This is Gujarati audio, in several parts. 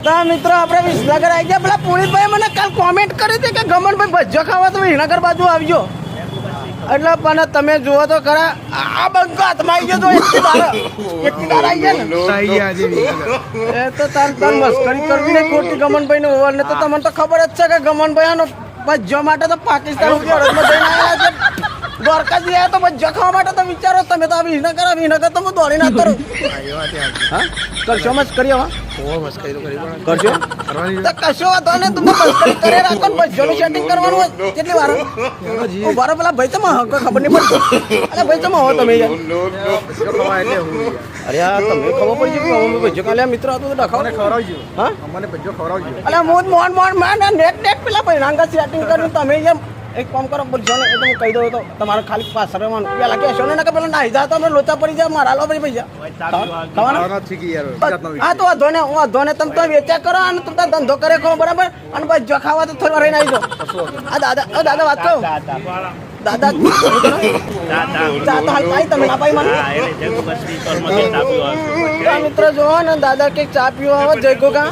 મિત્રો આપણે વિસનગર આવી ગયા. પેલા પુનિતભાઈ મને કાલ કોમેન્ટ કરી હતી કે ગમનભાઈ ભજીયો ખાવા તો વિસનગર બાજુ આવજો. એટલે પણ તમે જુઓ તો ખરા આ બંકો હાથમાં આવી ગયો તો એટલી વાર આવી ગયા ને એ તો તાર મસ્કરી કરવી નહીં ખોટી ગમનભાઈ ને ઓવર ને તો તમને તો ખબર જ છે કે ગમનભાઈ આનો ભજીયો માટે તો પાકિસ્તાન જઈને આવેલા છે. દ્વારકાજી આવ્યા તો ભજીયો ખાવા માટે તો વિચારો તમે તો વિસનગર તો હું દોડી ના કરું. હા કરશો મસ્કરી હવે કરશો તો કશો વાંધો ને તમે મસ્કરી કરી રાખો ને ભજીયોનું સેટિંગ કરવાનું હોય કેટલી વાર ઉભા પેલા ભાઈ તમે ખબર નહીં પડતી. અરે ભાઈ તમે હો તમે અરે આ તમને ખબર પડી છે કે ભજીયો કાલે મિત્રો હતું તો ડખાવ ખવડાવજો. હા મને ભજીયો ખવડાવજો. અરે મોન નેટ પેલા ભાઈ નાંગા સેટિંગ કર્યું તમે એમ એક કામ કરો બોલજો ને એ તો હું કહી દઉં તો તમારે ખાલી પાસ રહેવાનું પેલા કહેશો ને કે પેલા નાહી જાય તો અમે લોચા પડી જાય મારા લો પછી પૈસા હા તો વાંધો ને તમે તો વેચ્યા કરો અને તમે ધંધો કરે ખો બરાબર અને ભજીયો ખાવા તો થોડી વાર રહીને આવી જાઓ. આ દાદા વાત કહું દાદા ચા તો હાલ પાઈ તમે ના પાઈ મને મિત્રો જોવો ને દાદા કે ચા પીવા આવો જય ગોગા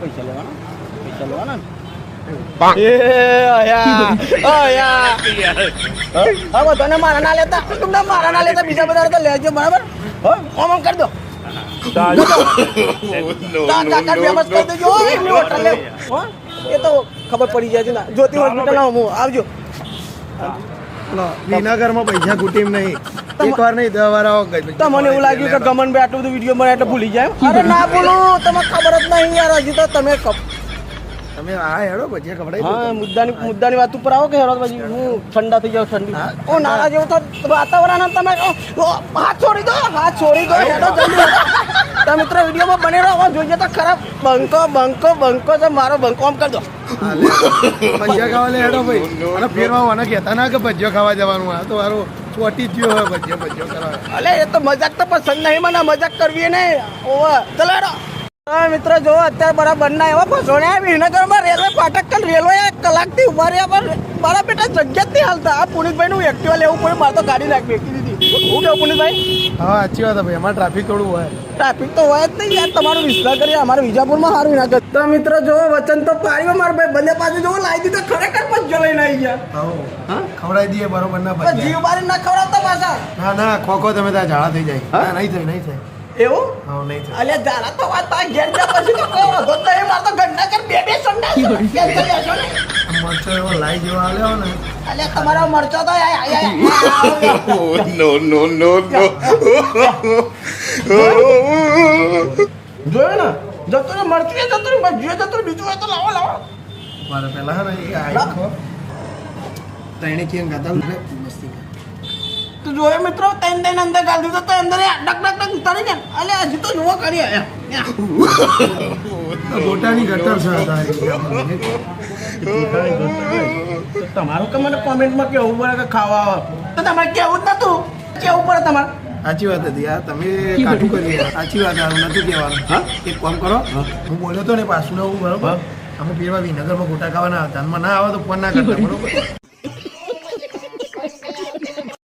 પૈસા લેવાના મારા ના લેતા બીજા બધા તો લેજો બરાબર ઓમ કરી દો એ તો ખબર પડી જાય છે ને જ્યોતિ હોસ્પિટલ આવજો. વિનાગરમાં પૈસા કુટીમ નહીં એકવાર નહીં 10 વાર આવો તમને એવું લાગ્યું કે ગમનભાઈ આટલું બધું વિડીયો બનાવે એટલે ભૂલી જાય. અરે ના બોલું તમે ખબર જ નહીં યાર હજી તો તમે આ હેડો ભજીયા ખવડાવી હા મુદ્દાની વાત ઉપર આવો કે હેડો પછી હું ઠંડા થઈ જાઉં ઠંડી ઓ નારા જેવું તો વાતાવરણ તમે હાથ છોડી દો હેડો જલ્દી તો મિત્રો વિડીયોમાં બને રહો જોઈએ તો ખરાબ બંકો છે મારો બંકો આમ કરી દો ભજીયા ખાવા લે હેડો ભાઈ અને ફેરવા મને કહેતા ના કે ભજીયો ખાવા જવાનું આ તો મારો ચોટી જ ગયો હોય ભજીયો કરવા. અલે એ તો મજાક તો પસંદ નહીં મને મજાક કરવી નહીં ઓવા ચલો હેડો. મિત્રો જો અત્યારે બરાબર ના એવા ફસોણ્યા વિસનગરમાં રેલવે ફાટક રેલવે કલાકથી ઉભા રહ્યા પણ મારા બેટા જગ્યા જ નહીં હાલતા. આ પુનિતભાઈ નું એક્ટિવા લેવું પડે મારે તો ગાડી નાખી દીધી. હું કેવું પુનિતભાઈ? હા સાચી વાત ભાઈ એમાં ટ્રાફિક થોડું હોય. ટ્રાફિક તો હોય જ નહીં યાર તમારું વિસનગર અમારે વિજાપુરમાં સારું વિસનગર. તો મિત્રો જો વચન તો પાડ્યો મારા ભાઈ બંને પાછું જો લાવી દીધો ખરેખર ભજીયો લઈને આવી ગયા. હા ખવડાવી દઈએ બરોબર ના ભજીયા જીવ બારી ના ખવડાવતા પાછા. ના ખોખો તમે ત્યાં ઝાડા થઈ જાય નહીં થાય એવું હા નહીં થાય. અલ્યા જારા તો વાત આ ઘેર ગયા પછી તો કોઈ વધો નહીં મારતો ઘરના કર બે સંડા કેમ કરી આશો ને મરચો એવો લાઈ જેવો આલ્યો ને અલ્યા તમારો મરચો તો no. જોયો ને જતો ને મરચું જતો ને ભજીયો જતો બીજું હોય તો લાવો મારે પેલા ને એ આખો તઈને કેમ ગાતા મસ્તી તો જોયો મિત્રો તૈન અંદર ગાલ દીધો તો અંદર ડક ઉતારી ગયા. અલ્યા હજી તો જોવા કરી આયા ગોટાની ગટર છે તમારું કે મને કોમેન્ટમાં કેવું પડે કે ખાવા આવે તો તમારે કેવું જ નતું કેવું પડે તમારે. સાચી વાત હતી યાર તમે કાઠું કરી સાચી વાત નથી કહેવાનું. હા એક કામ કરો હું બોલ્યો તો ને પાછું હું બરોબર અમે પેલા વિનગરમાં ગોટા ખાવાના હતા ના આવે તો ફોન ના કરતા બરોબર.